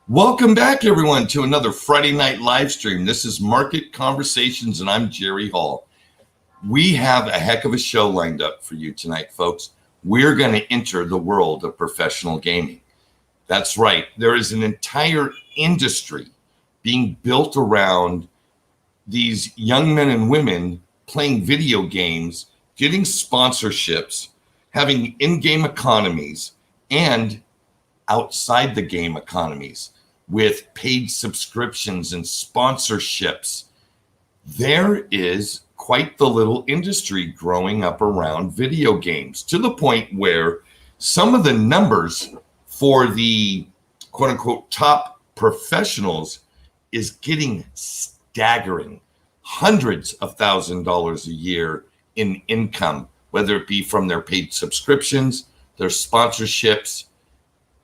Welcome back, everyone, to another Friday night live stream. This is Market Conversations, and I'm Jerry Hall. We have a heck of a show lined up for you tonight, folks. We're going to enter the world of professional gaming. That's right. There is an entire industry being built around these young men and women playing video games, getting sponsorships, having in-game economies, and outside the game economies with paid subscriptions and sponsorships. There is quite the little industry growing up around video games, to the point where some of the numbers for the quote unquote top professionals is getting staggering. Hundreds of $1,000s a year in income, whether it be from their paid subscriptions, their sponsorships,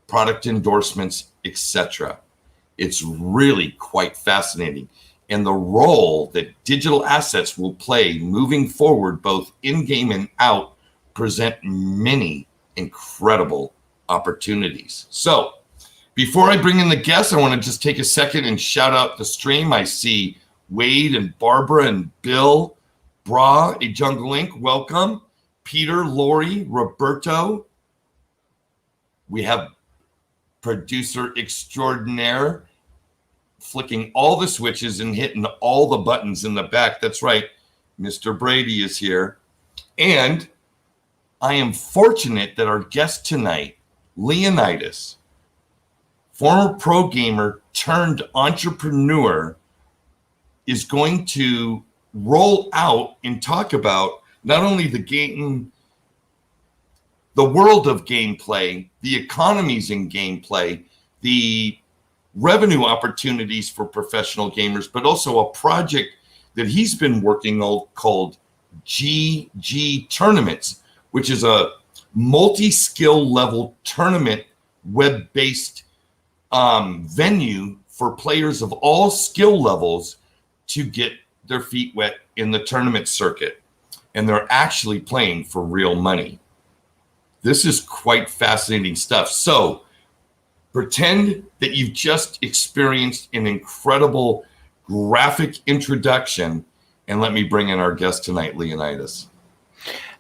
product endorsements, etc. It's really quite fascinating. And the role that digital assets will play moving forward, both in-game and out, present many incredible opportunities. So before I bring in the guests, I want to just take a second and shout out the stream. I see Wade and Barbara and Bill, Bra, a Jungle Inc., welcome. Peter, Lori, Roberto. We have producer extraordinaire flicking all the switches and hitting all the buttons in the back. That's right. Mr. Brady is here. And I am fortunate that our guest tonight, Leonidas, former pro gamer turned entrepreneur, is going to roll out and talk about not only the game, the world of gameplay, the economies in gameplay, the revenue opportunities for professional gamers, but also a project that he's been working on called GG Tournaments, which is a multi-skill level tournament web-based venue for players of all skill levels to get their feet wet in the tournament circuit. And they're actually playing for real money. This is quite fascinating stuff. So pretend that you've just experienced an incredible graphic introduction, and let me bring in our guest tonight, Leonidas.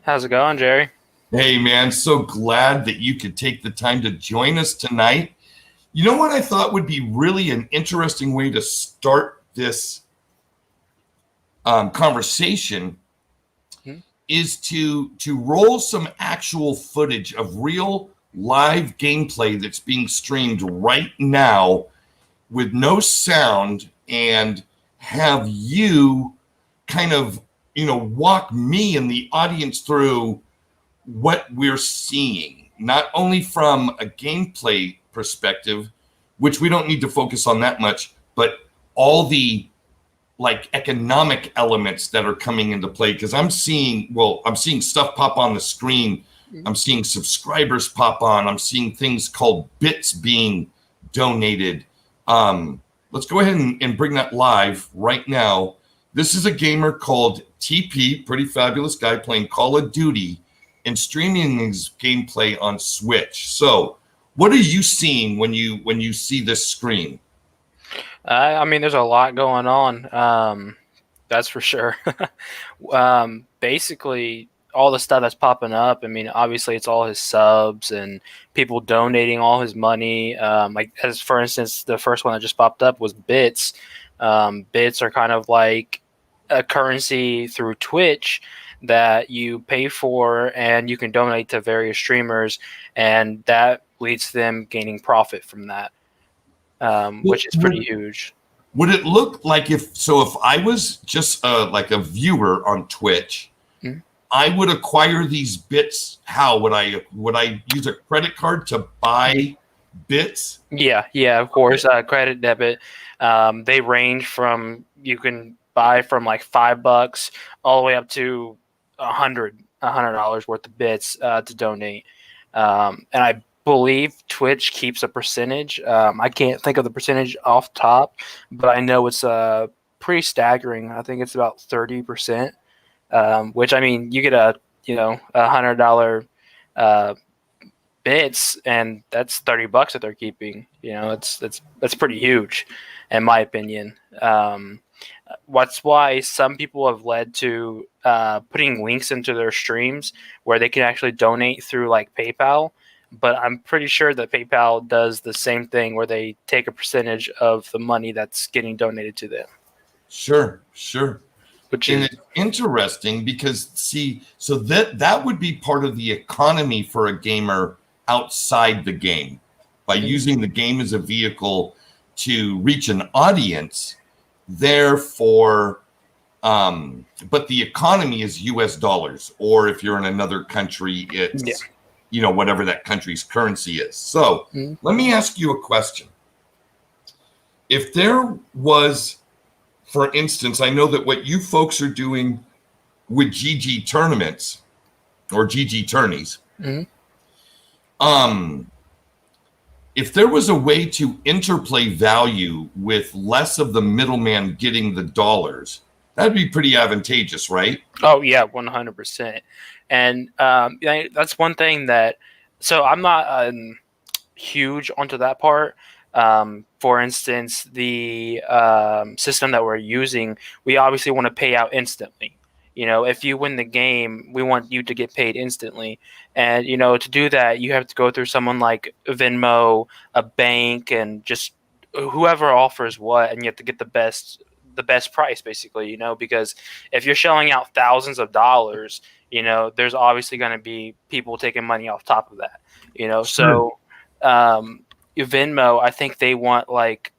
How's it going, Jerry? Hey, man, so glad that you could take the time to join us tonight. You know what I thought would be really an interesting way to start this conversation is to roll some actual footage of real live gameplay that's being streamed right now with no sound, and have you kind of, walk me and the audience through what we're seeing, not only from a gameplay perspective, which we don't need to focus on that much, but all the economic elements that are coming into play. Because I'm seeing stuff pop on the screen. I'm seeing subscribers pop on. I'm seeing things called bits being donated. Let's go ahead and bring that live right now. This is a gamer called TP, pretty fabulous guy, playing Call of Duty and streaming his gameplay on Switch. So what are you seeing when you see this screen? I mean, there's a lot going on. That's for sure. Basically, all the stuff that's popping up, I mean, obviously it's all his subs and people donating all his money. As for instance, the first one that just popped up was bits. Bits are kind of like a currency through Twitch that you pay for, and you can donate to various streamers, and that leads to them gaining profit from that. Which is pretty huge. Would it look like if I was just like a viewer on Twitch, I would acquire these bits? How would I use a credit card to buy bits? Yeah, of course. Credit, debit. They range from, you can buy from like $5 all the way up to $100 worth of bits to donate. And I believe Twitch keeps a percentage. I can't think of the percentage off top, but I know it's pretty staggering. I think it's about 30%, which, I mean, you get a $100 bits, and that's $30 that they're keeping. That's pretty huge, in my opinion. What's why some people have led to putting links into their streams where they can actually donate through like PayPal. But I'm pretty sure that PayPal does the same thing where they take a percentage of the money that's getting donated to them. Sure. Which And is it's interesting because, see, so that would be part of the economy for a gamer outside the game by using the game as a vehicle to reach an audience. Therefore, but the economy is US dollars, or if you're in another country, it's, whatever that country's currency is. So let me ask you a question. If there was, for instance, I know that what you folks are doing with GG tournaments or GG Tourneys, if there was a way to interplay value with less of the middleman getting the dollars, that'd be pretty advantageous, right? Oh yeah, 100%. And that's one thing that. So I'm not huge onto that part. For instance, the system that we're using, we obviously want to pay out instantly. If you win the game, we want you to get paid instantly. And, to do that, you have to go through someone like Venmo, a bank, and just whoever offers what, and you have to get the best price, basically, because if you're shelling out thousands of dollars, there's obviously going to be people taking money off top of that, so Venmo, I think they want like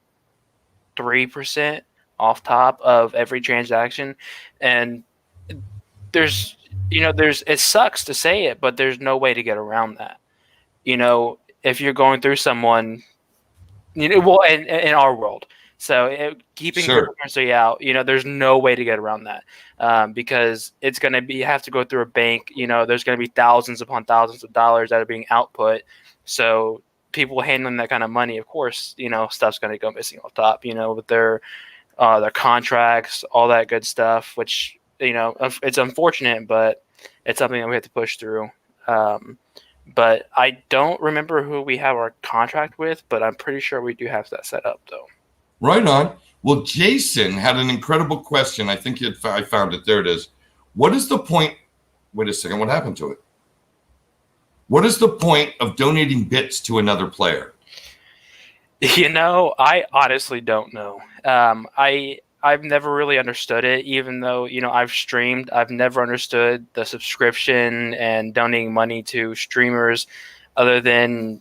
3% off top of every transaction. And it sucks to say it, but there's no way to get around that. If you're going through someone, well, in our world. So keeping cryptocurrency out, there's no way to get around that, because it's going to be, you have to go through a bank. There's going to be thousands upon thousands of dollars that are being output. So people handling that kind of money, of course, stuff's going to go missing off top, with their contracts, all that good stuff, which, it's unfortunate, but it's something that we have to push through. But I don't remember who we have our contract with, but I'm pretty sure we do have that set up, though. Right on. Well, Jason had an incredible question. I think I found it. There it is. What is the point? Wait a second. What happened to it? What is the point of donating bits to another player? I honestly don't know. I've never really understood it, even though, I've streamed. I've never understood the subscription and donating money to streamers, other than,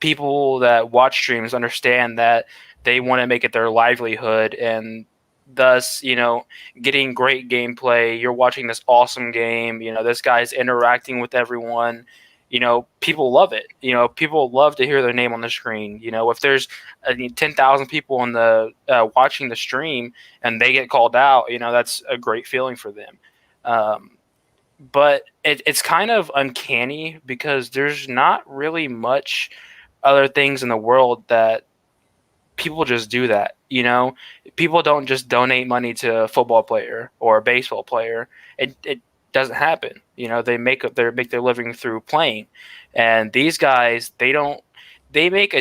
people that watch streams understand that they want to make it their livelihood, and thus, getting great gameplay. You're watching this awesome game. This guy's interacting with everyone. People love it. People love to hear their name on the screen. If there's 10,000 people on the watching the stream and they get called out, that's a great feeling for them. But it's kind of uncanny because there's not really much other things in the world that people just do that. People don't just donate money to a football player or a baseball player. It doesn't happen. They make their living through playing, and these guys, they make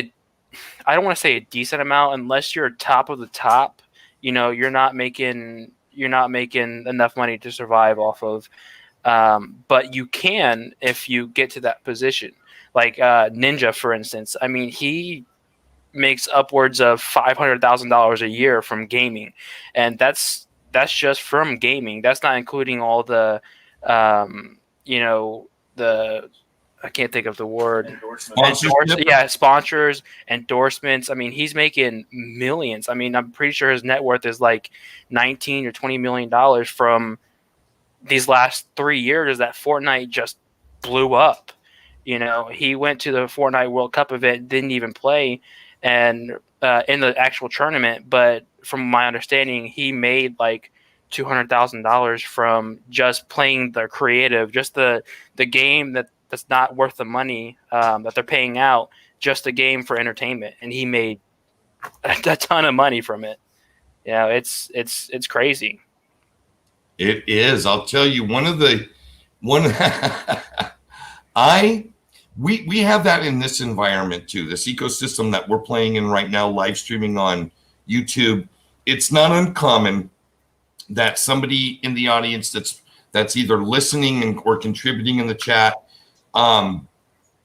I don't want to say a decent amount, unless you're top of the top. You're not making enough money to survive off of. But you can if you get to that position. Like Ninja, for instance. I mean, he makes upwards of $500,000 a year from gaming, and that's just from gaming. That's not including all the I can't think of the word. Sponsors, endorsements. I mean, he's making millions. I mean, I'm pretty sure his net worth is like $19 or $20 million from these last 3 years that Fortnite just blew up. He went to the Fortnite World Cup event, didn't even play, and in the actual tournament. But from my understanding, he made like $200,000 from just playing the creative, just the game that's not worth the money that they're paying out, just a game for entertainment, and he made a ton of money from it. It's crazy. It is. I'll tell you, we have that in this environment too. This ecosystem that we're playing in right now, live streaming on YouTube. It's not uncommon that somebody in the audience that's either listening or contributing in the chat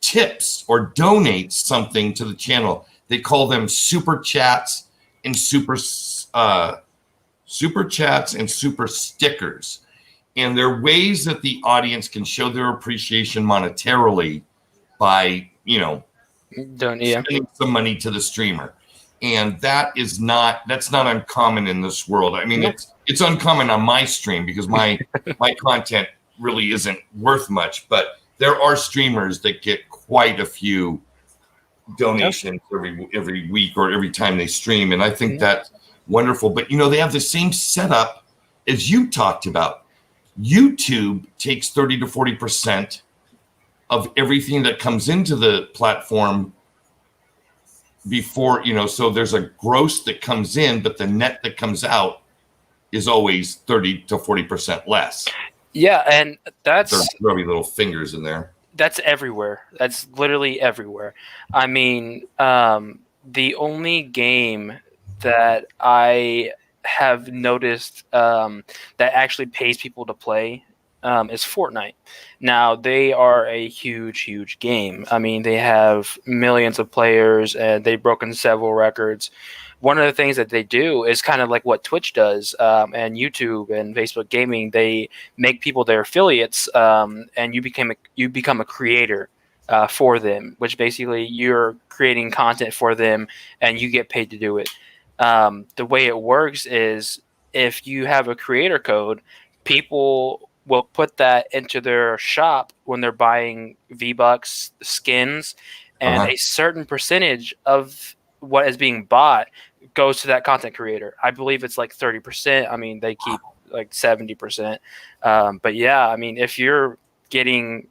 tips or donates something to the channel. They call them super chats and super chats and super stickers. And they're ways that the audience can show their appreciation monetarily by, sending some money to the streamer. And that's not uncommon in this world. I mean, it's uncommon on my stream because my content really isn't worth much, but there are streamers that get quite a few donations every week or every time they stream. And I think that's wonderful. But, they have the same setup as you talked about. YouTube takes 30 to 40% of everything that comes into the platform before, so there's a gross that comes in, but the net that comes out is always 30 to 40% less. Yeah, and that's there's really little fingers in there. That's everywhere. That's literally everywhere. I mean, the only game that I have noticed that actually pays people to play is Fortnite. Now, they are a huge game. I mean, they have millions of players and they've broken several records. One of the things that they do is kind of like what Twitch does and YouTube and Facebook Gaming. They make people their affiliates and you become a creator for them, which basically you're creating content for them and you get paid to do it. The way it works is if you have a creator code, people will put that into their shop when they're buying V-Bucks, skins, and a certain percentage of what is being bought goes to that content creator. I believe it's like 30%. I mean, they keep like 70%. But yeah, I mean, if you're getting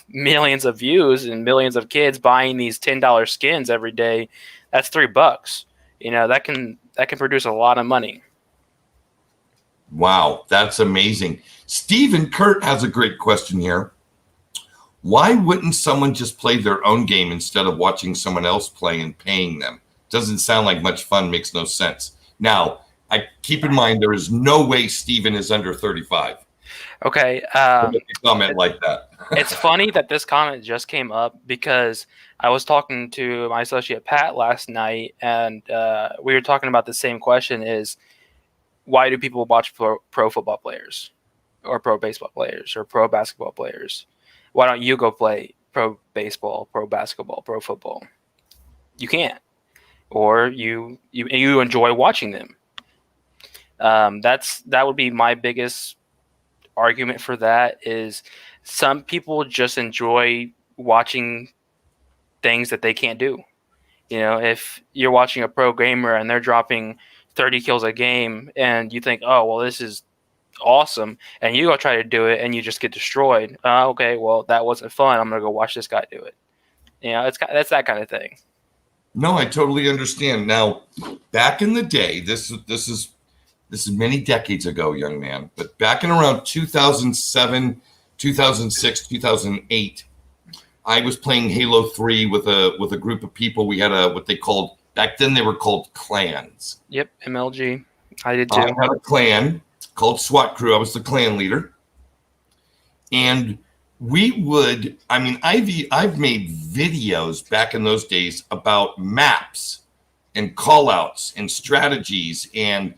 millions of views and millions of kids buying these $10 skins every day, that's $3. That can produce a lot of money. Wow, that's amazing. Stephen Kurt has a great question here. Why wouldn't someone just play their own game instead of watching someone else play and paying them? Doesn't sound like much fun, makes no sense. Now, I keep in mind there is no way Stephen is under 35. Okay. Comment like that. It's funny that this comment just came up because I was talking to my associate Pat last night, and we were talking about the same question: is why do people watch pro football players, or pro baseball players, or pro basketball players? Why don't you go play pro baseball, pro basketball, pro football? You can't, or you enjoy watching them. That would be my biggest argument for that. Is some people just enjoy watching things that they can't do. If you're watching a pro gamer and they're dropping 30 kills a game and you think, oh, well, this is awesome, and you go try to do it and you just get destroyed. Okay, well, that wasn't fun. I'm gonna go watch this guy do it. That's that kind of thing. No, I totally understand. Now, back in the day, this is many decades ago, young man, but back in around 2007, 2006, 2008, I was playing Halo 3 with a group of people. We had what they called, back then they were called clans. Yep, MLG. I did too. I had a clan called SWAT Crew. I was the clan leader. And I've made videos back in those days about maps and call outs and strategies. And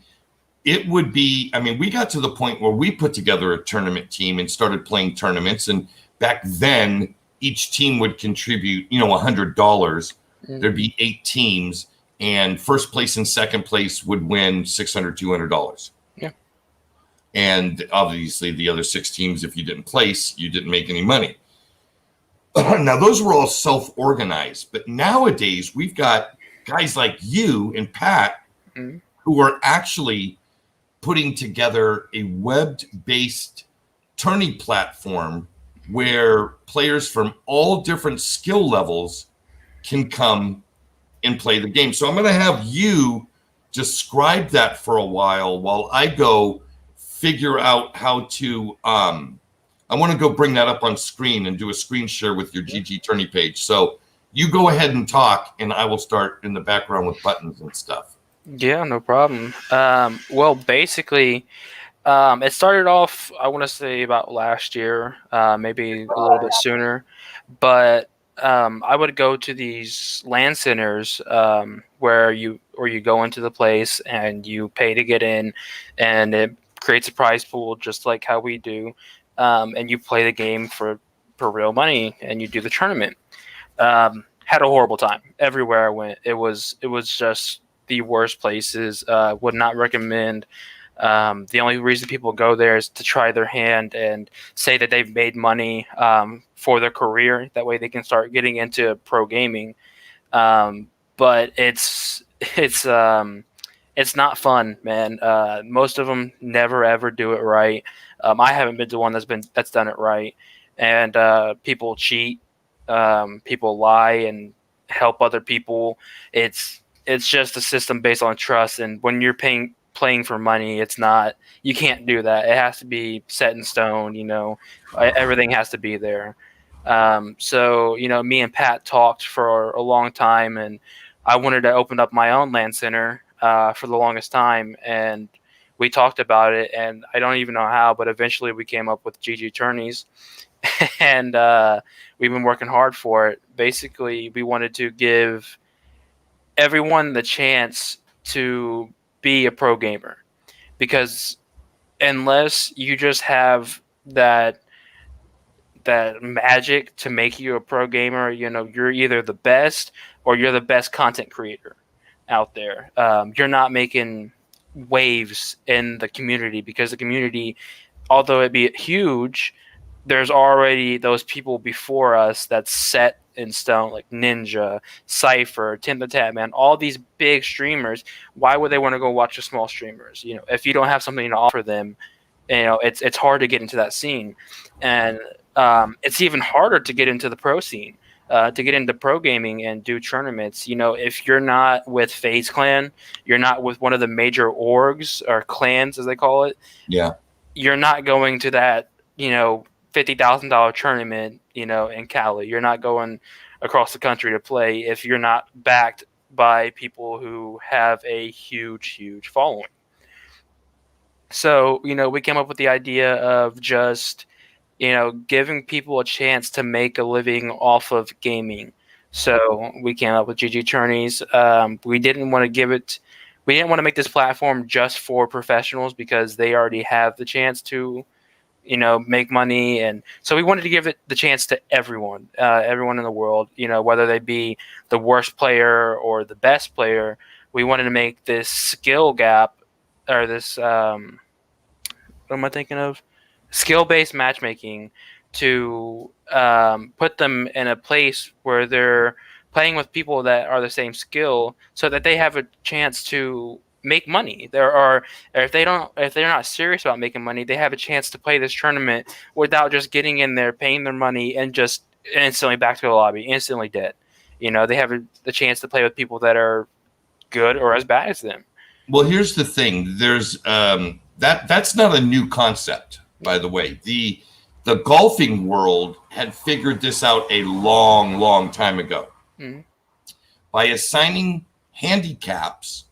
it would be, we got to the point where we put together a tournament team and started playing tournaments. And back then, each team would contribute, $100. There'd be 8 teams, and first place and second place would win $600, $200. Yeah. And obviously the other 6 teams, if you didn't place, you didn't make any money. Now, those were all self-organized. But nowadays, we've got guys like you and Pat who are actually putting together a web-based tourney platform where players from all different skill levels can come and play the game. So I'm going to have you describe that for a while I go figure out how to I want to go bring that up on screen and do a screen share with your GG Tourney page. So you go ahead and talk, and I will start in the background with buttons and stuff. Yeah, no problem. Well, basically, it started off, I want to say about last year, maybe a little bit sooner, but I would go to these land centers where you go into the place and you pay to get in, and it creates a prize pool just like how we do, and you play the game for real money and you do the tournament. Had a horrible time everywhere I went. It was just the worst places. Would not recommend. The only reason people go there is to try their hand and say that they've made money for their career. That way they can start getting into pro gaming. But it's not fun, man. Most of them never ever do it right. I haven't been to one that's done it right, and people cheat, people lie and help other people. It's just a system based on trust, and when you're playing for money, it's not. You can't do that. It has to be set in stone. Everything has to be there. So me and Pat talked for a long time, and I wanted to open up my own land center for the longest time, and we talked about it, and I don't even know how, but eventually we came up with GG Tourneys, and we've been working hard for it. Basically, we wanted to give everyone the chance to be a pro gamer, because unless you just have that magic to make you a pro gamer, you're either the best or you're the best content creator out there. You're not making waves in the community, because the community, although it be huge, there's already those people before us that's set in stone, like Ninja, Cypher, Tim the Tatman, all these big streamers. Why would they want to go watch the small streamers? If you don't have something to offer them, it's hard to get into that scene, and it's even harder to get into the pro scene, to get into pro gaming and do tournaments. If you're not with FaZe Clan, you're not with one of the major orgs or clans, as they call it. Yeah, you're not going to that, $50,000 tournament, in Cali. You're not going across the country to play if you're not backed by people who have a huge, huge following. So, we came up with the idea of just, giving people a chance to make a living off of gaming. So we came up with GG Tourneys. We didn't want to make this platform just for professionals, because they already have the chance to, make money. And so we wanted to give it the chance to everyone in the world, whether they be the worst player or the best player. We wanted to make this skill gap, or this, what am I thinking of? Skill-based matchmaking, to put them in a place where they're playing with people that are the same skill, so that they have a chance to make money. If they're not serious about making money, they have a chance to play this tournament without just getting in there, paying their money, and just instantly back to the lobby, instantly dead. They have the chance to play with people that are good or as bad as them. Well, here's the thing. There's that's not a new concept, by the way. The golfing world had figured this out a long, long time ago. Mm-hmm. By assigning handicaps,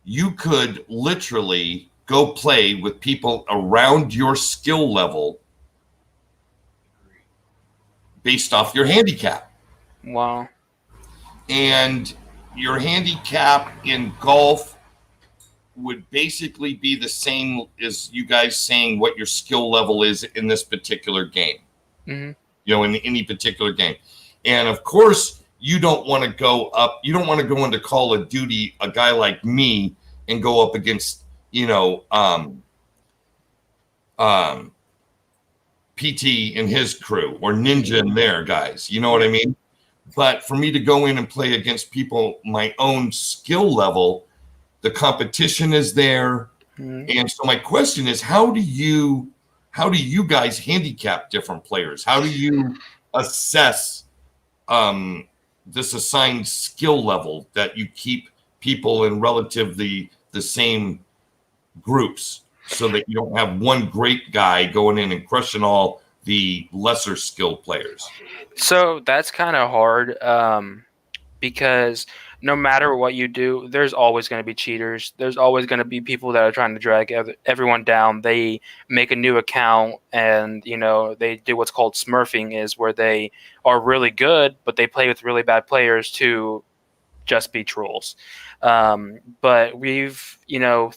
you could literally go play with people around your skill level based off your handicap. Wow. And your handicap in golf would basically be the same as you guys saying what your skill level is in this particular game. Mm-hmm. In any particular game. And of course, you don't want to go up. You don't want to go into Call of Duty, a guy like me, and go up against, PT and his crew, or Ninja and their guys. You know what I mean? But for me to go in and play against people my own skill level, the competition is there. Mm-hmm. And so my question is, how do you guys handicap different players? How do you assess this assigned skill level that you keep people in relatively the same groups? so that you don't have one great guy going in and crushing all the lesser skilled players? So that's kind of hard, because no matter what you do, there's always going to be cheaters. There's always going to be people that are trying to drag everyone down. They make a new account and, they do what's called smurfing, is where they are really good, but they play with really bad players to just be trolls. But we've,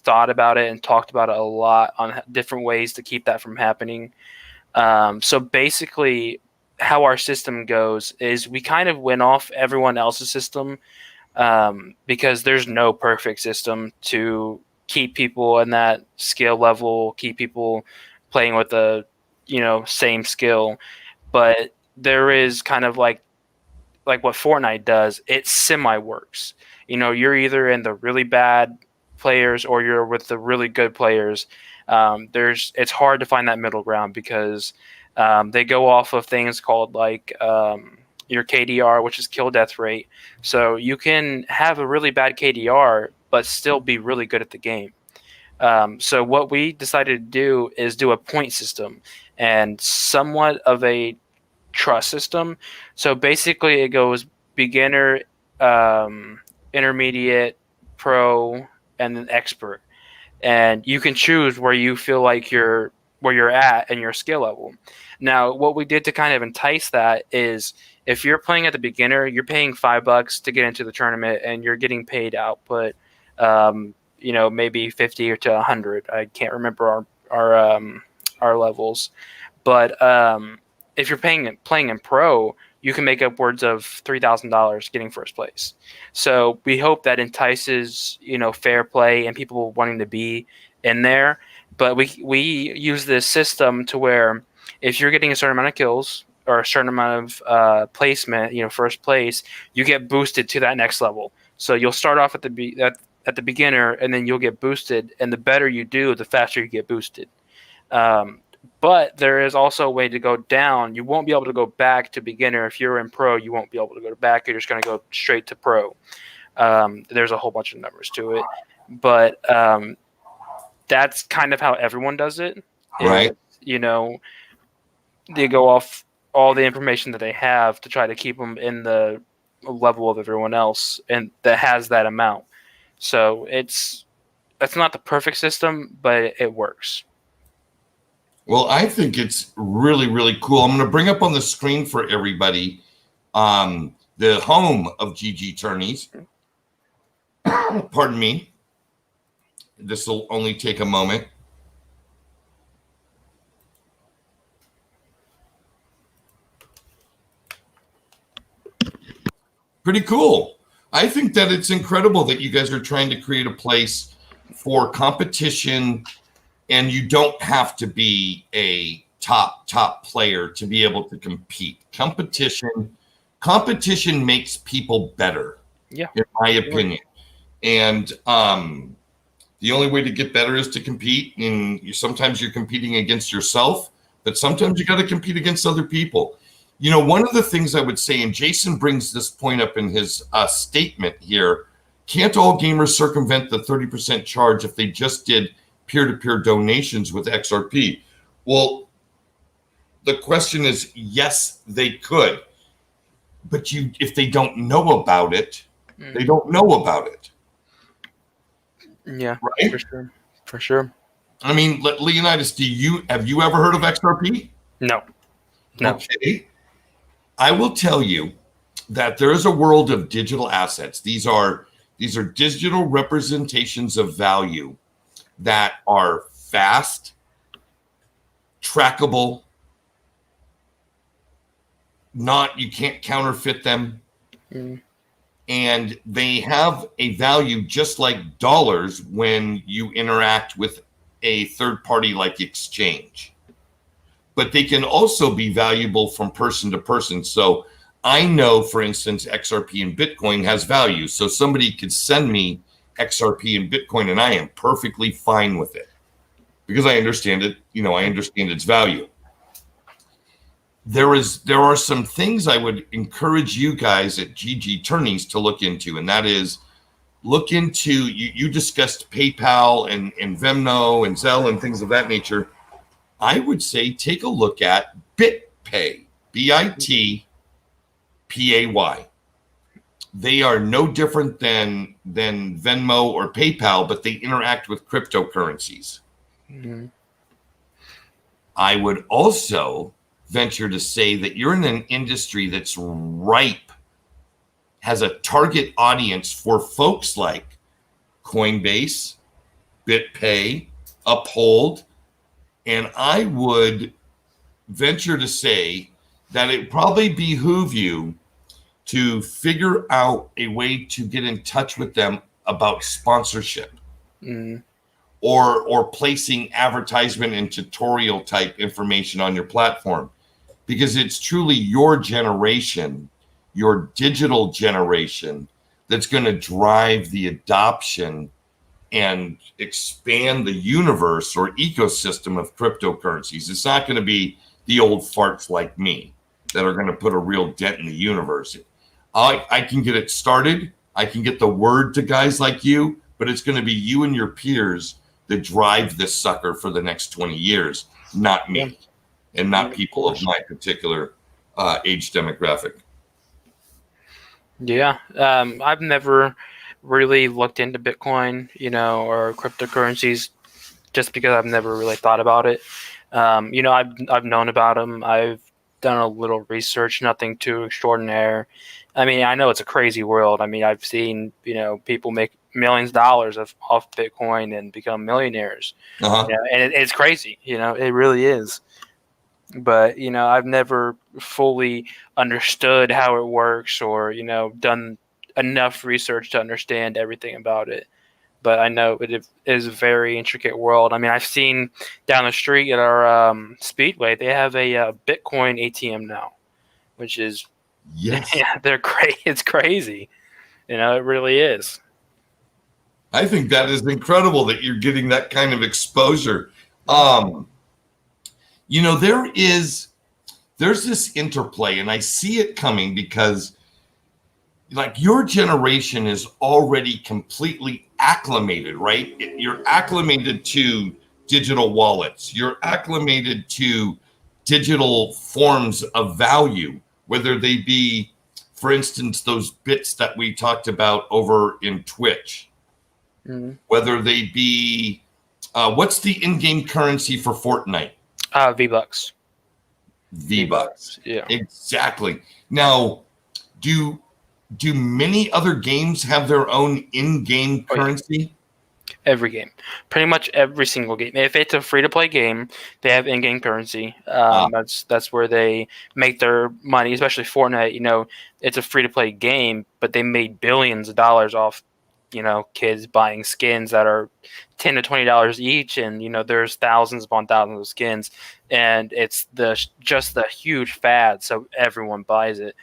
thought about it and talked about it a lot on different ways to keep that from happening. So basically, how our system goes is we kind of went off everyone else's system, because there's no perfect system to keep people in that skill level, keep people playing with the same skill. But there is kind of like what Fortnite does. It semi works. You're either in the really bad players or you're with the really good players. It's hard to find that middle ground, because they go off of things called your KDR, which is kill death rate. So you can have a really bad KDR but still be really good at the game. So what we decided to do is do a point system and somewhat of a trust system. So basically, it goes beginner, intermediate, pro, and then expert. And you can choose where you feel like where you're at and your skill level. Now, what we did to kind of entice that is, if you're playing at the beginner, you're paying $5 to get into the tournament, and you're getting paid output, maybe 50 or to 100. I can't remember our levels, but if you're playing in pro, you can make upwards of $3,000 getting first place. So we hope that entices, fair play and people wanting to be in there. But we use this system to where, if you're getting a certain amount of kills or a certain amount of placement, first place, you get boosted to that next level. So you'll start off at the beginner, and then you'll get boosted. And the better you do, the faster you get boosted. But there is also a way to go down. You won't be able to go back to beginner. If you're in pro, you won't be able to go back. You're just going to go straight to pro. There's a whole bunch of numbers to it. But that's kind of how everyone does it. Right. They go off all the information that they have to try to keep them in the level of everyone else, and that has that amount. So that's not the perfect system, but it works. Well, I think it's really, really cool. I'm going to bring up on the screen for everybody the home of GG Tourneys. Pardon me. This will only take a moment. Pretty cool. I think that it's incredible that you guys are trying to create a place for competition, and you don't have to be a top player to be able to compete. Competition makes people better, in my opinion. And the only way to get better is to compete. And sometimes you're competing against yourself, but sometimes you got to compete against other people. One of the things I would say, and Jason brings this point up in his statement here, can't all gamers circumvent the 30% charge if they just did peer-to-peer donations with XRP? Well, the question is, yes, they could. But if they don't know about it, they don't know about it. Yeah, right? For sure. I mean, Leonidas, have you ever heard of XRP? No. Okay. I will tell you that there is a world of digital assets. These are digital representations of value that are fast, trackable, you can't counterfeit them. And they have a value just like dollars when you interact with a third party like exchange. But they can also be valuable from person to person. So I know, for instance, XRP and Bitcoin has value. So somebody could send me XRP and Bitcoin, and I am perfectly fine with it because I understand it. I understand its value. There are some things I would encourage you guys at GG Tourneys to look into, and that is look into, you discussed PayPal and Venmo and Zelle and things of that nature. I would say take a look at BitPay, BITPAY. They are no different than Venmo or PayPal, but they interact with cryptocurrencies. Mm-hmm. I would also venture to say that you're in an industry that's ripe, has a target audience for folks like Coinbase, BitPay, Uphold, and I would venture to say that it probably behoove you to figure out a way to get in touch with them about sponsorship, or placing advertisement and tutorial type information on your platform, because it's truly your generation, your digital generation, that's going to drive the adoption and expand the universe or ecosystem of cryptocurrencies. It's not going to be the old farts like me that are going to put a real dent in the universe. I can get it started. I can get the word to guys like you, but it's going to be you and your peers that drive this sucker for the next 20 years, not me, and not people of my particular age demographic. Yeah. I've never really looked into Bitcoin, or cryptocurrencies, just because I've never really thought about it. I've known about them. I've done a little research, nothing too extraordinary. I mean, I know it's a crazy world. I mean, I've seen, people make millions of dollars off Bitcoin and become millionaires. And it's crazy, it really is. But, I've never fully understood how it works, or, done enough research to understand everything about it. But I know it is a very intricate world. I mean, I've seen down the street at our Speedway, they have a Bitcoin ATM now, which is, yes, yeah, they're great. It's crazy. It really is. I think that is incredible that you're getting that kind of exposure. There's this interplay, and I see it coming because, like, your generation is already completely acclimated, right? You're acclimated to digital wallets. You're acclimated to digital forms of value, whether they be, for instance, those bits that we talked about over in Twitch, whether they be, what's the in-game currency for Fortnite? V-Bucks. V-Bucks. Yeah. Exactly. Now, do many other games have their own in-game currency? Every game, pretty much every single game. If it's a free-to-play game, they have in-game currency. That's where they make their money. Especially Fortnite. It's a free-to-play game, but they made billions of dollars off, kids buying skins that are $10 to $20 each, and there's thousands upon thousands of skins, and it's just the huge fad, so everyone buys it.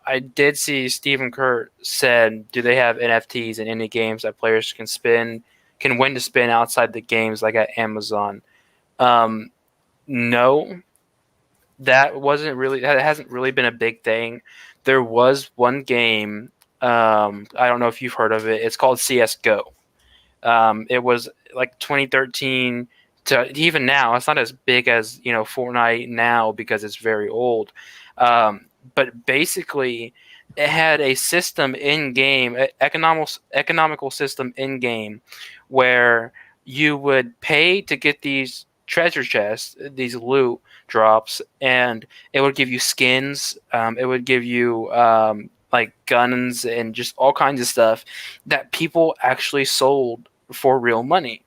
I did see Stephen Kerr said, do they have NFTs in any games that players can win to spin outside the games, like at Amazon? No, that hasn't really been a big thing. There was one game, I don't know if you've heard of it. It's called CSGO. It was like 2013 to even now. It's not as big as, Fortnite now because it's very old. But basically, it had a system in game, economical system in game, where you would pay to get these treasure chests, these loot drops, and it would give you skins. It would give you like guns and just all kinds of stuff that people actually sold for real money.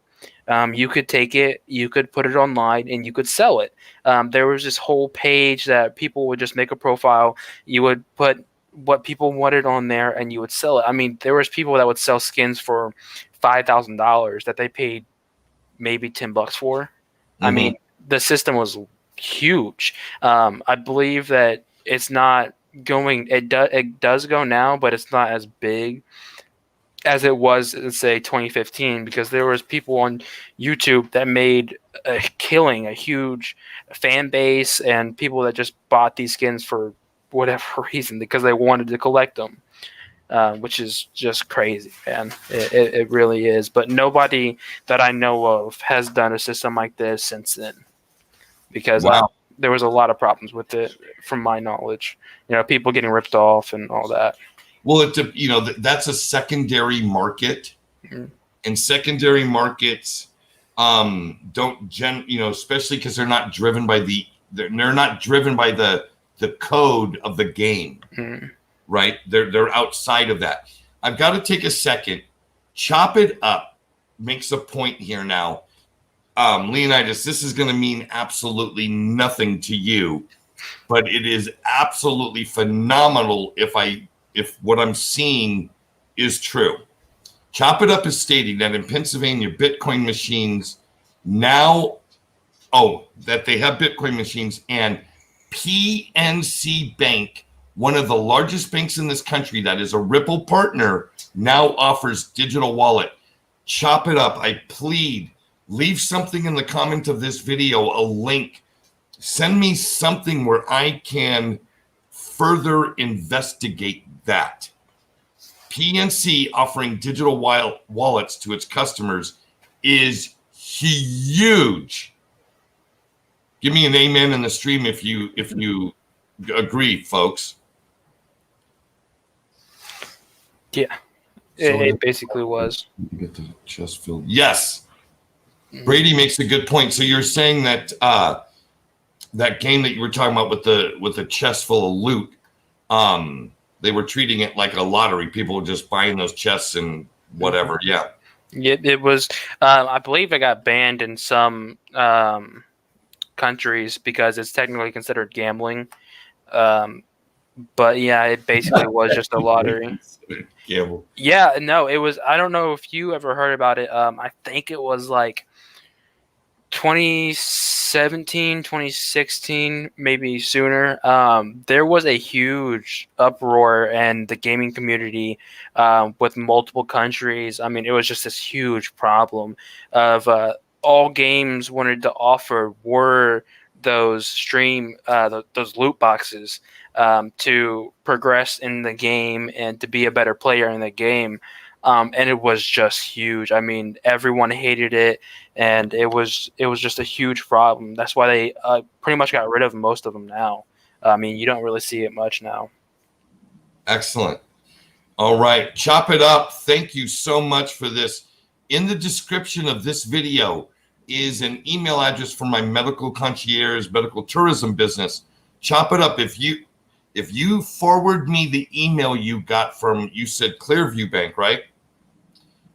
You could take it, you could put it online, and you could sell it. There was this whole page that people would just make a profile. You would put what people wanted on there, and you would sell it. I mean, there was people that would sell skins for $5,000 that they paid maybe $10 for. Mm-hmm. I mean, the system was huge. I believe that it's not going. It does go now, but it's not as big as it was in, say, 2015, because there was people on YouTube that made a killing, a huge fan base, and people that just bought these skins for whatever reason because they wanted to collect them. which is just crazy, man. It really is. But nobody that I know of has done a system like this since then, because Wow. there was a lot of problems with it, from my knowledge. People getting ripped off and all that. Well, that's a secondary market, and secondary markets especially because they're not driven by they're not driven by the code of the game, right? They're outside of that. I've got to take a second. Chop It Up makes a point here now. Leonidas, this is going to mean absolutely nothing to you, but it is absolutely phenomenal if what I'm seeing is true. Chop It Up is stating that in Pennsylvania, Bitcoin machines that they have Bitcoin machines, and PNC Bank, one of the largest banks in this country that is a Ripple partner, now offers digital wallet. Chop It Up. I plead, leave something in the comment of this video, a link. Send me something where I can further investigate that. PNC offering digital wallets to its customers is huge. Give me an amen in the stream if you agree, folks. Yeah, it basically was. Get the chest filled. Yes. Brady makes a good point. So you're saying that that game that you were talking about with the chest full of loot, they were treating it like a lottery. People were just buying those chests and whatever. Yeah. It was. I believe it got banned in some countries because it's technically considered gambling. But yeah, it basically was just a lottery. Gamble. Yeah, no, it was. I don't know if you ever heard about it. I think it was like 2017, 2016, maybe sooner. There was a huge uproar in the gaming community with multiple countries. I mean, it was just this huge problem of all games wanted to offer were those those loot boxes to progress in the game and to be a better player in the game. And it was just huge. I mean, everyone hated it, and it was just a huge problem. That's why they pretty much got rid of most of them now. I mean, you don't really see it much now. Excellent. All right, Chop It Up. Thank you so much for this. In the description of this video is an email address for my medical concierge, medical tourism business. Chop It Up. If you forward me the email you got from, you said Clearview Bank, right?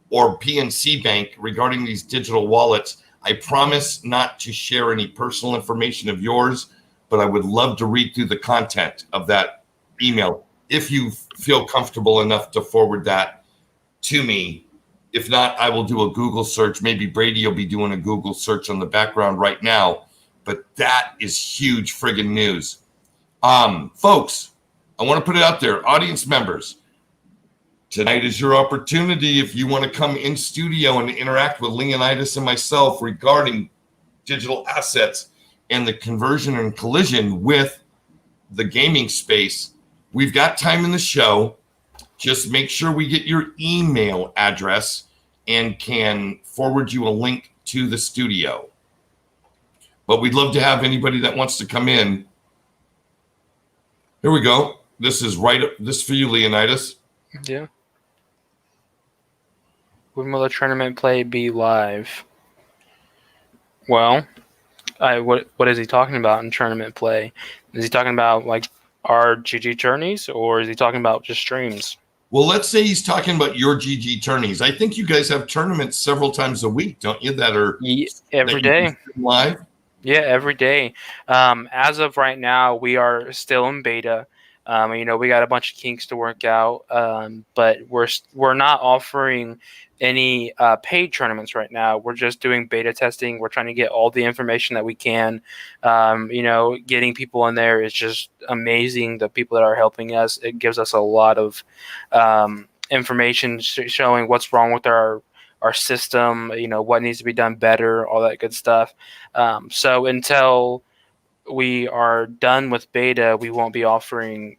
Or PNC Bank regarding these digital wallets, I promise not to share any personal information of yours, but I would love to read through the content of that email if you feel comfortable enough to forward that to me. If not, I will do a Google search. Maybe Brady will be doing a Google search on the background right now, but that is huge friggin' news. Folks, I want to put it out there. Audience members, tonight is your opportunity if you want to come in studio and interact with Leonidas and myself regarding digital assets and the conversion and collision with the gaming space. We've got time in the show. Just make sure we get your email address and can forward you a link to the studio. But we'd love to have anybody that wants to come in. Here we go. This is this for you, Leonidas. Yeah. When will the tournament play be live? Well, what is he talking about in tournament play? Is he talking about like our GG Tourneys, or is he talking about just streams? Well, let's say he's talking about your GG Tourneys. I think you guys have tournaments several times a week, don't you? That are every day live. Yeah, every day. As of right now, we are still in beta. We got a bunch of kinks to work out, but we're not offering any paid tournaments right now. We're just doing beta testing. We're trying to get all the information that we can. Getting people in there is just amazing. The people that are helping us, it gives us a lot of information showing what's wrong with our system, what needs to be done better, all that good stuff. So until we are done with beta, we won't be offering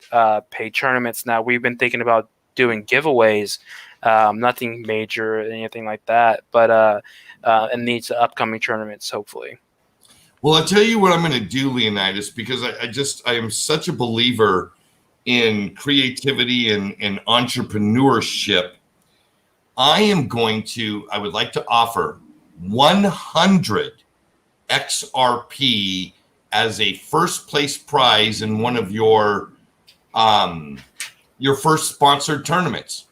paid tournaments. Now, we've been thinking about doing giveaways, nothing major, anything like that. But in these upcoming tournaments, hopefully. Well, I'll tell you what I'm going to do, Leonidas, because I am such a believer in creativity and entrepreneurship. I would like to offer 100 XRP as a first place prize in one of your first sponsored tournaments.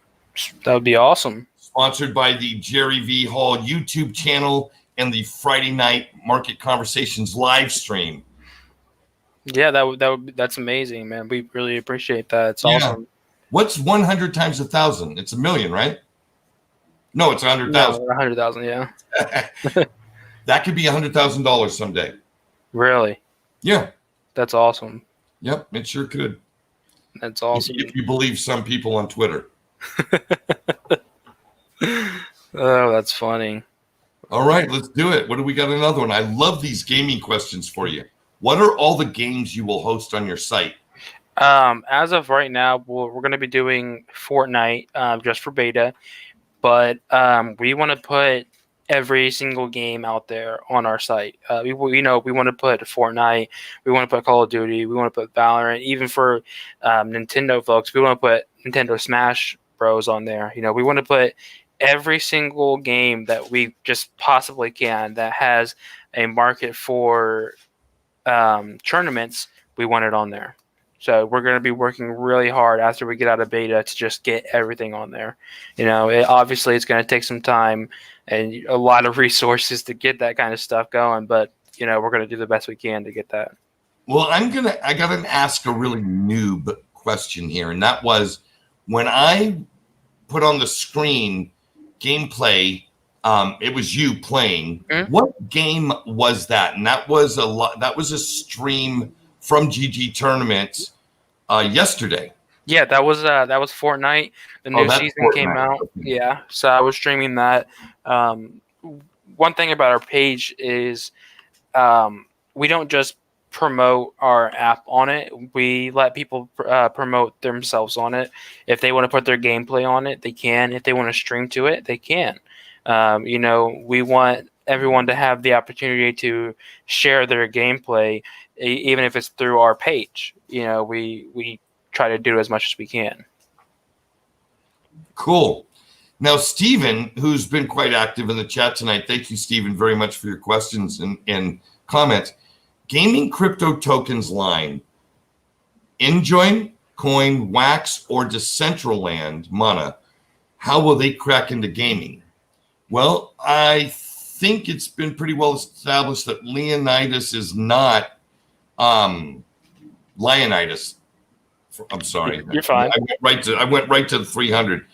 That would be awesome. Sponsored by the Jerry V Hall YouTube channel and the Friday Night Market Conversations live stream. Yeah, that's amazing, man. We really appreciate that. It's awesome. What's 100 times 1,000? It's 1,000,000, right? No, it's 100,000. No, 100,000. Yeah. That could be $100,000 someday. Really? Yeah. That's awesome. Yep, it sure could. That's awesome. If you believe some people on Twitter. Oh, that's funny. All right, let's do it. What do we got? Another one. I love these gaming questions for you. What are all the games you will host on your site? As of right now, we're going to be doing Fortnite just for beta, but we want to put every single game out there on our site. We want to put Fortnite, we want to put Call of Duty, we want to put Valorant. Even for Nintendo folks, we want to put Nintendo Smash Bros on there. We want to put every single game that we just possibly can that has a market for tournaments. We want it on there. So we're going to be working really hard after we get out of beta to just get everything on there. Obviously it's going to take some time and a lot of resources to get that kind of stuff going, but we're going to do the best we can to get that. Well, I got to ask a really noob question here, and that was when I put on the screen gameplay. It was you playing. Mm-hmm. What game was that? And that was a stream from GG Tournaments yesterday. Yeah, that was Fortnite. The new season Fortnite. Came out. Okay. Yeah, so I was streaming that. One thing about our page is we don't just promote our app on it. We let people promote themselves on it. If they want to put their gameplay on it, they can. If they want to stream to it, they can. We want everyone to have the opportunity to share their gameplay, even if it's through our page. We try to do as much as we can. Cool. Now, Steven, who's been quite active in the chat tonight, thank you, Steven, very much for your questions and comments. Gaming crypto tokens line, Enjoin, Coin, Wax, or Decentraland, Mana, how will they crack into gaming? Well, I think it's been pretty well established that Leonidas is not Leonidas. I'm sorry. You're fine. I went right to the 300.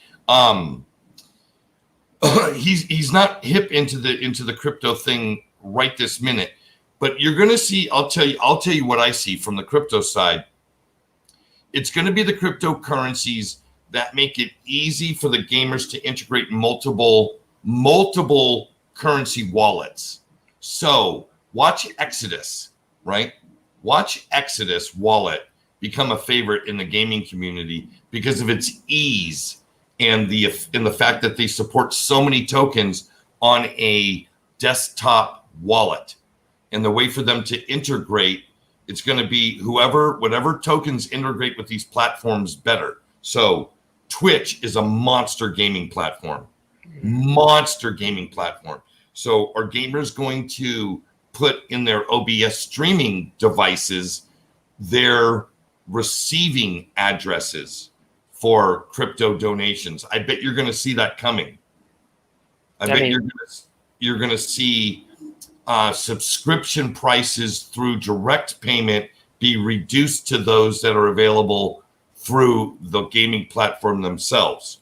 He's not hip into the crypto thing right this minute, but you're going to see. I'll tell you what I see from the crypto side. It's going to be the cryptocurrencies that make it easy for the gamers to integrate multiple currency wallets. So watch Exodus, right? Watch Exodus wallet become a favorite in the gaming community because of its ease and the fact that they support so many tokens on a desktop wallet. And the way for them to integrate, it's going to be whatever tokens integrate with these platforms better. So Twitch is a monster gaming platform. So are gamers going to put in their OBS streaming devices their receiving addresses for crypto donations? I bet you're going to see that coming. You're going to see subscription prices through direct payment be reduced to those that are available through the gaming platform themselves.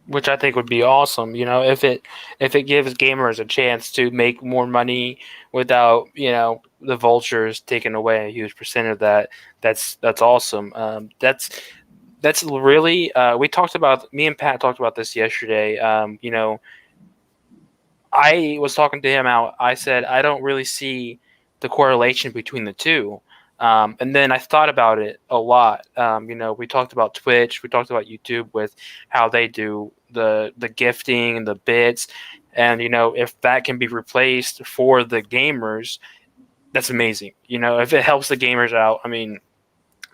Which I think would be awesome, if it gives gamers a chance to make more money without, the vultures taking away a huge percent of that. That's awesome. That's really me and Pat talked about this yesterday. I was talking to him out. I said I don't really see the correlation between the two. And then I thought about it a lot. We talked about Twitch, we talked about YouTube with how they do the gifting and the bits. And, if that can be replaced for the gamers, that's amazing. If it helps the gamers out, I mean,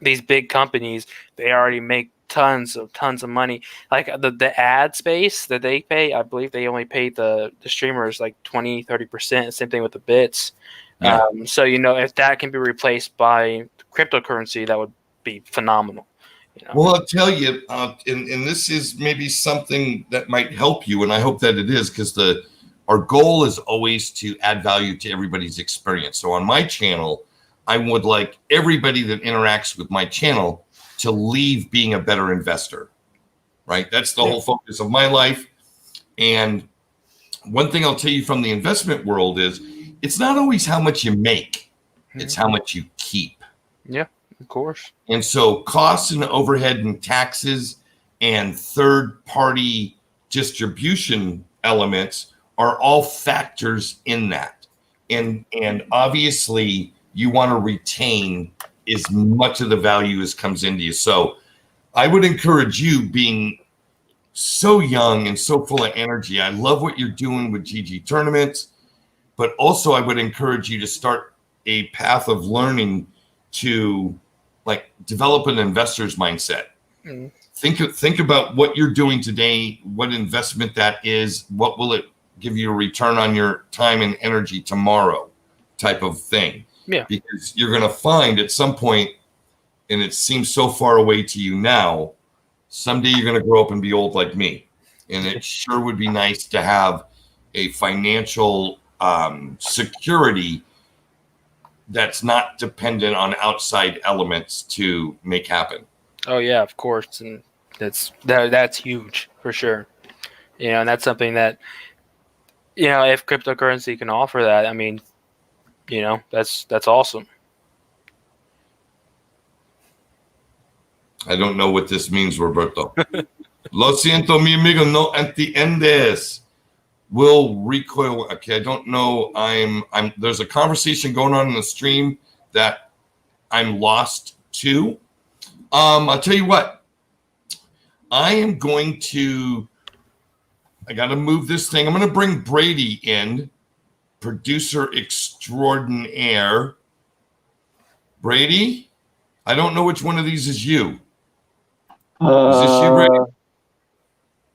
these big companies, they already make tons of money. Like the ad space that they pay, I believe they only pay the streamers like 20-30%. Same thing with the bits. Yeah. So if that can be replaced by cryptocurrency, that would be phenomenal. Well, I'll tell you, and this is maybe something that might help you, and I hope that it is, because our goal is always to add value to everybody's experience. So on my channel, I would like everybody that interacts with my channel to leave being a better investor, right? That's the whole focus of my life. And one thing I'll tell you from the investment world is it's not always how much you make, it's how much you keep. Yeah, of course. And so costs and overhead and taxes and third-party distribution elements are all factors in that. And obviously you want to retain as much of the value as comes into you. So I would encourage you, being so young and so full of energy. I love what you're doing with GG Tournaments, but also I would encourage you to start a path of learning to like develop an investor's mindset. Mm. Think about what you're doing today, what investment that is, what will it give you a return on your time and energy tomorrow type of thing. Yeah. Because you're going to find at some point, and it seems so far away to you now, someday you're going to grow up and be old like me. And it sure would be nice to have a financial security that's not dependent on outside elements to make happen. Oh yeah, of course. And that's huge for sure. And that's something that, if cryptocurrency can offer that, I mean, that's awesome. I don't know what this means, Roberto. Lo siento, mi amigo, no entiendes. Will recoil. Okay, I don't know. I'm there's a conversation going on in the stream that I'm lost to. I'll tell you what. I got to move this thing. I'm going to bring Brady in, producer extraordinaire. Brady, I don't know which one of these is you. Is this you,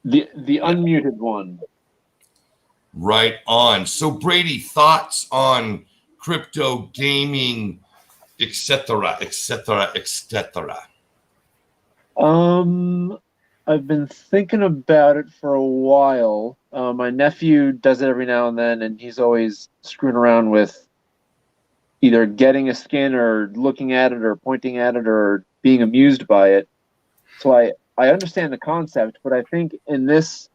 Brady? The unmuted one. Right on. So Brady, thoughts on crypto, gaming, etc., etc., etc. I've been thinking about it for a while. My nephew does it every now and then, and he's always screwing around with either getting a skin or looking at it or pointing at it or being amused by it. So I understand the concept, but I think in this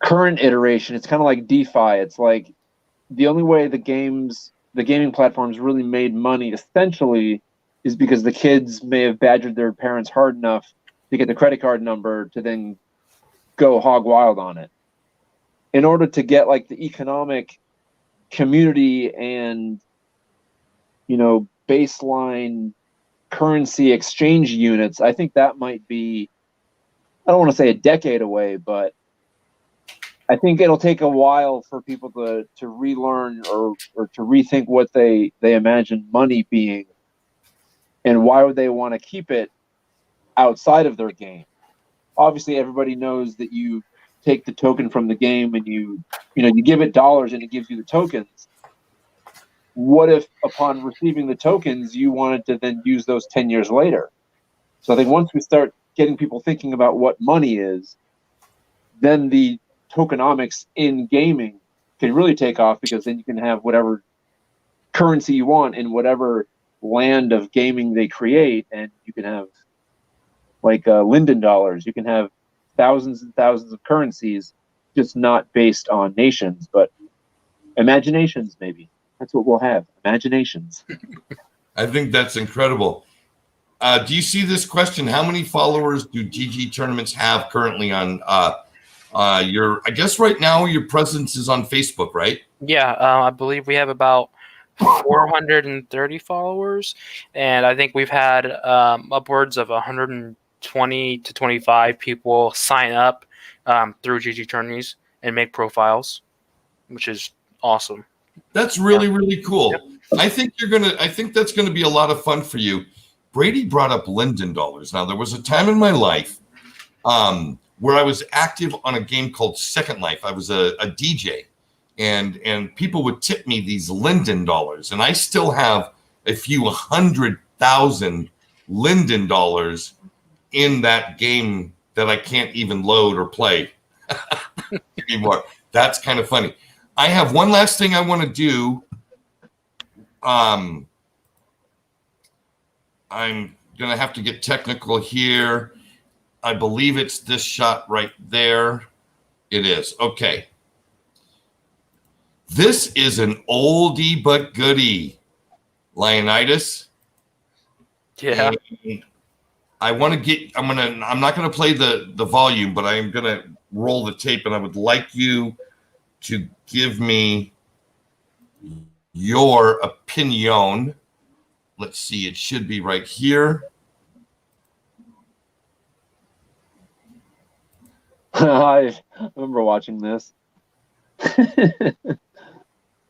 current iteration, it's kind of like DeFi. It's like the only way the gaming platforms really made money essentially is because the kids may have badgered their parents hard enough to get the credit card number to then go hog wild on it. In order to get like the economic community and, baseline currency exchange units, I think that might be, I don't want to say a decade away, but I think it'll take a while for people to relearn or to rethink what they imagine money being, and why would they want to keep it outside of their game. Obviously, everybody knows that you take the token from the game and you give it dollars and it gives you the tokens. What if upon receiving the tokens, you wanted to then use those 10 years later? So I think once we start getting people thinking about what money is, then the tokenomics in gaming can really take off, because then you can have whatever currency you want in whatever land of gaming they create, and you can have like Linden dollars. You can have thousands and thousands of currencies, just not based on nations, but imaginations. Maybe that's what we'll have, imaginations. I think that's incredible. Do you see this question? How many followers do GG Tournaments have currently on I guess right now your presence is on Facebook, right? Yeah, I believe we have about 430 followers, and I think we've had upwards of 120 to 25 people sign up through GG Tourneys and make profiles, which is awesome. That's really cool. Yep. I think that's gonna be a lot of fun for you. Brady brought up Linden dollars. Now, there was a time in my life where I was active on a game called Second Life. I was a DJ, and people would tip me these Linden dollars, and I still have a few 100,000 Linden dollars in that game that I can't even load or play anymore. That's kind of funny. I have one last thing I want to do. I'm gonna have to get technical here. I believe it's this shot right there. It is. Okay. This is an oldie but goodie, Leonidas. Yeah. And I want to get, I'm not going to play the volume, but I am going to roll the tape, and I would like you to give me your opinion. Let's see. It should be right here. I remember watching this.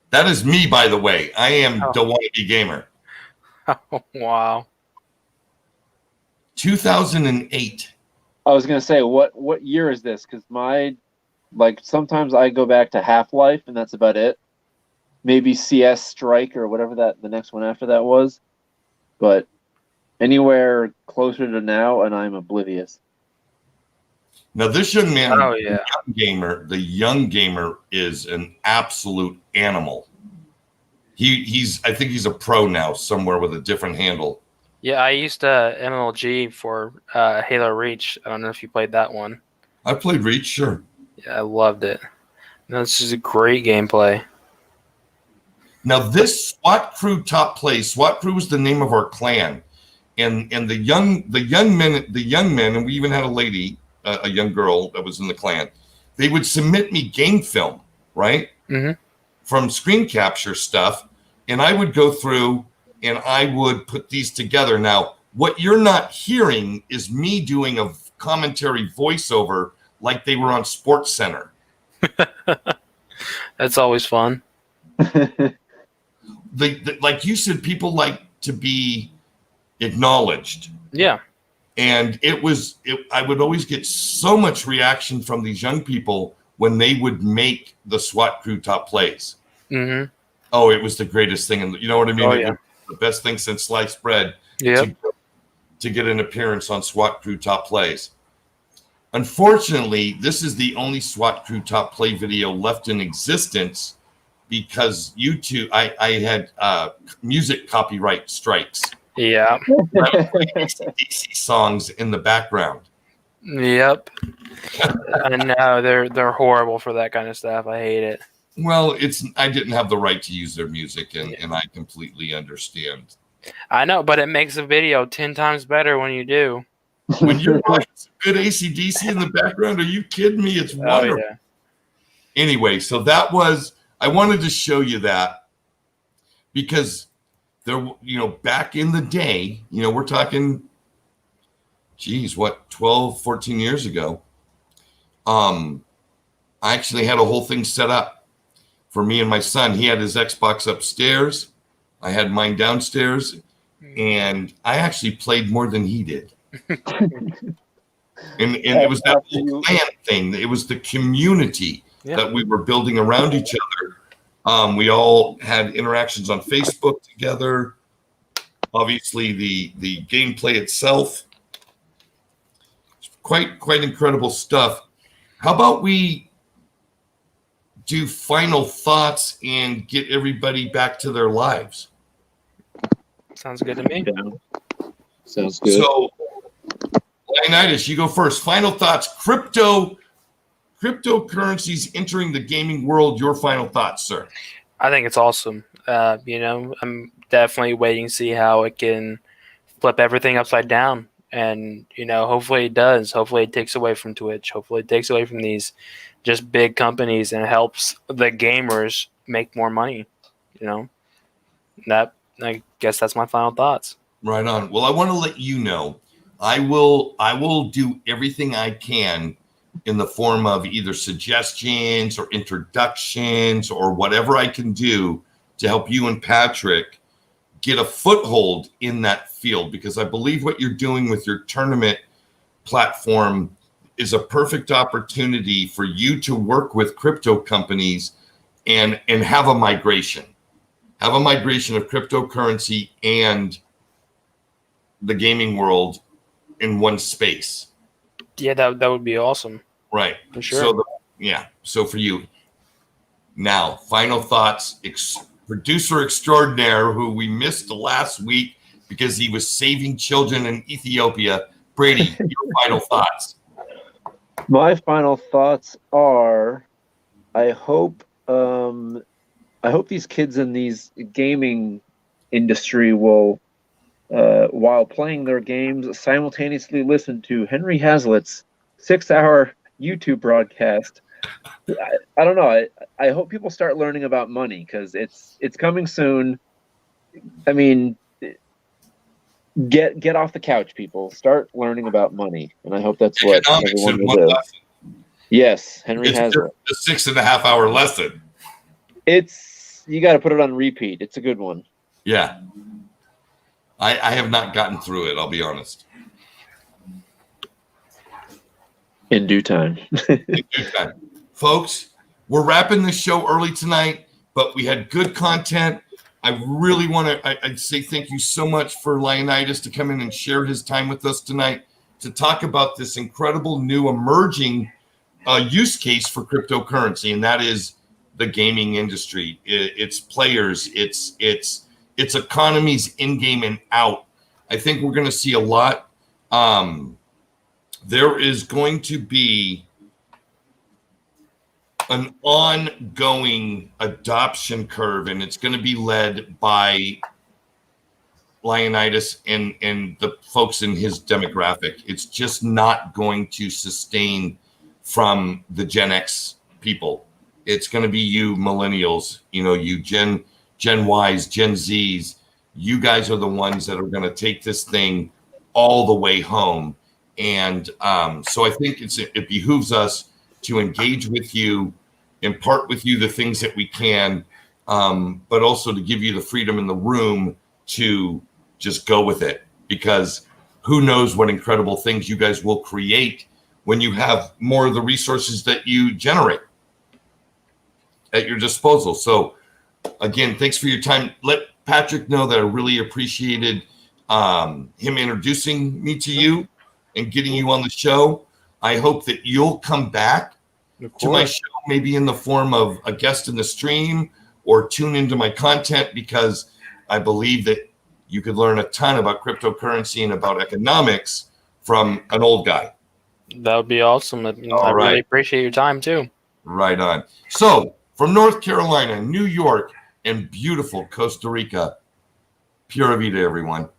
That is me, by the way. I am the wannabe gamer. Oh, wow. 2008. I was gonna say, what year is this? Because sometimes I go back to Half-Life, and that's about it. Maybe CS Strike or whatever the next one after that was, but anywhere closer to now, and I'm oblivious. Now, this young man, the young gamer is an absolute animal. I think he's a pro now somewhere with a different handle. Yeah, I used MLG for Halo Reach. I don't know if you played that one. I played Reach, sure. Yeah, I loved it. No, this is a great gameplay. Now, this SWAT crew top play. SWAT crew was the name of our clan, and the young men, and we even had a lady, a young girl that was in the clan. They would submit me game film, right, from screen capture stuff, and I would go through and I would put these together. Now, what you're not hearing is me doing a commentary voiceover like they were on Sports Center. That's always fun. Like you said, people like to be acknowledged. Yeah. And I would always get so much reaction from these young people when they would make the SWAT crew top plays. Mm-hmm. Oh, it was the greatest thing. And you know what I mean? Oh, yeah. The best thing since sliced bread to get an appearance on SWAT crew top plays. Unfortunately, this is the only SWAT crew top play video left in existence because YouTube, I had music copyright strikes. Yeah. DC songs in the background. Yep. I know they're horrible for that kind of stuff. I hate it. Well, I didn't have the right to use their music, and I completely understand. I know, but it makes the video 10 times better when you do. When you're watching some good AC/DC in the background, are you kidding me? It's wonderful. Oh, yeah. Anyway, so I wanted to show you that because there, back in the day, we're talking, 12, 14 years ago. I actually had a whole thing set up for me and my son. He had his Xbox upstairs. I had mine downstairs, and I actually played more than he did. and it was that whole clan thing. It was the community that we were building around each other. We all had interactions on Facebook together. Obviously, the gameplay itself, quite incredible stuff. How about we do final thoughts and get everybody back to their lives? Sounds good to me. Yeah. Sounds good. So, Leonidas, you go first. Final thoughts. Cryptocurrencies entering the gaming world. Your final thoughts, sir. I think it's awesome. I'm definitely waiting to see how it can flip everything upside down. And, hopefully it does. Hopefully it takes away from Twitch. Hopefully it takes away from these just big companies and helps the gamers make more money, I guess that's my final thoughts. Right on. Well, I want to let you know, I will do everything I can in the form of either suggestions or introductions or whatever I can do to help you and Patrick get a foothold in that field, because I believe what you're doing with your tournament platform is a perfect opportunity for you to work with crypto companies and have a migration of cryptocurrency and the gaming world in one space. Yeah, that would be awesome. Right. For sure. So for you now, final thoughts, producer extraordinaire who we missed last week because he was saving children in Ethiopia. Brady, your final thoughts. My final thoughts are, I hope these kids in these gaming industry will, while playing their games, simultaneously listen to Henry Hazlitt's 6-hour YouTube broadcast. I don't know. I hope people start learning about money, because it's coming soon. I mean, get off the couch, people. Start learning about money, and I hope that's what Economics everyone in will one do. lesson. Yes, Henry It's Hazlitt. a 6.5 hour lesson. You got to put it on repeat. It's a good one. Yeah. I have not gotten through it, I'll be honest. In due time. In due time. Folks, we're wrapping this show early tonight, but we had good content. I really want to I'd say thank you so much for Leonidas to come in and share his time with us tonight to talk about this incredible new emerging use case for cryptocurrency, and that is the gaming industry. It's players, it's economies in game and out. I think we're going to see a lot. There is going to be an ongoing adoption curve, and it's going to be led by Leonidas and the folks in his demographic. It's just not going to sustain from the Gen X people. It's going to be you millennials, you Gen Ys, Gen Zs. You guys are the ones that are going to take this thing all the way home. And so I think it behooves us to engage with you, impart with you the things that we can, but also to give you the freedom in the room to just go with it, because who knows what incredible things you guys will create when you have more of the resources that you generate at your disposal. So again, thanks for your time. Let Patrick know that I really appreciated him introducing me to you and getting you on the show. I hope that you'll come back to my show, maybe in the form of a guest in the stream, or tune into my content, because I believe that you could learn a ton about cryptocurrency and about economics from an old guy. That would be awesome. I really appreciate your time too. Right on. So from North Carolina, New York, and beautiful Costa Rica, Pura Vida, everyone.